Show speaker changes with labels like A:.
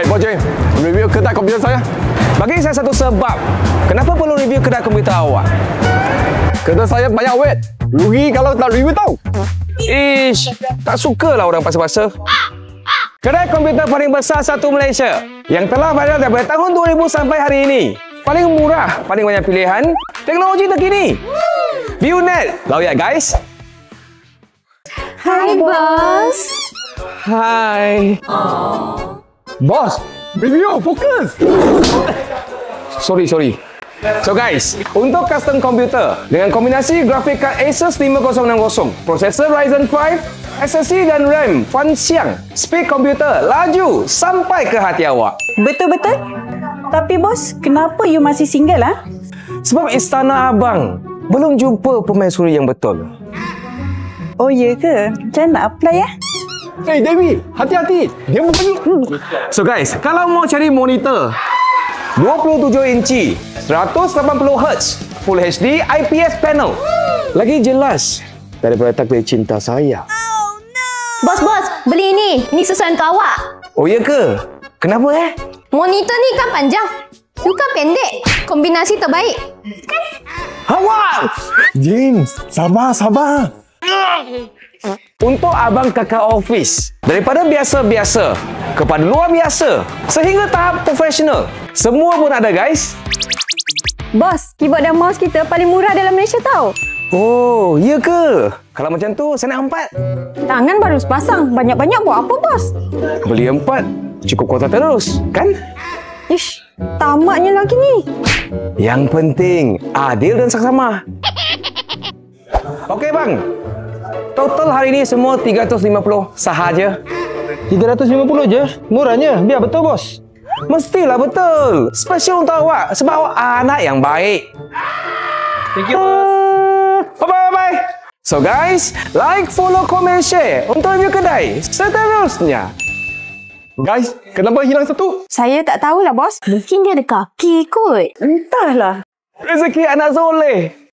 A: Boceng, review kedai komputer saya.
B: Bagi saya satu sebab. Kenapa perlu review kedai komputer awak?
A: Kedai saya banyak wet. Rugi kalau tak review tau.
B: Ish, tak sukalah orang pasal-pasal. Kedai komputer paling besar satu Malaysia yang telah berada daripada tahun 2000 sampai hari ini. Paling murah, paling banyak pilihan, teknologi terkini. ViewNet, lawyat guys.
C: Hai, bos.
B: Hai.
A: Bos, review fokus.
B: Sorry. So guys, untuk custom komputer dengan kombinasi grafik card Asus 5060, prosesor Ryzen 5, SSD dan RAM Fan Xiang, speed komputer laju sampai ke hati awak.
C: Betul-betul? Tapi bos, kenapa you masih single ah?
B: Sebab istana abang belum jumpa permaisuri yang betul.
C: Oh ya ke? Macam nak apply ya?
A: Dewi, hati-hati. Dia bukan.
B: So guys, kalau mau cari monitor 27 inci, 180Hz, Full HD IPS panel, lagi jelas daripada takdir cinta saya.
D: Bos, beli ini. Ini sesuai untuk awak.
B: Oh ya ke? Kenapa
D: Monitor ni kan panjang. You kan pendek. Kombinasi terbaik. Kan?
A: Awak! James, sabar.
B: Untuk abang kakak office, daripada biasa-biasa kepada luar biasa sehingga tahap profesional, semua pun ada guys.
C: Bos, keyboard dan mouse kita paling murah dalam Malaysia tau.
B: Oh, ya ke? Kalau macam tu, saya nak 4.
C: Tangan baru sepasang. Banyak-banyak buat apa bos?
B: Beli 4, cukup kuota terus, kan?
C: Ish, tamatnya lagi ni.
B: Yang penting, adil dan saksama. Okey bang, total hari ini semua 350 sahaja.
E: 350 je? Murahnya? Biar betul bos.
B: Mestilah betul. Special untuk awak sebab awak anak yang baik.
E: Thank you.
B: Bye-bye. So guys, like, follow, comment, share untuk review kedai seterusnya.
A: Guys, kenapa hilang satu?
C: Saya tak tahulah bos.
D: Mungkin dia ada kaki kot.
C: Entahlah.
B: Rezeki anak soleh.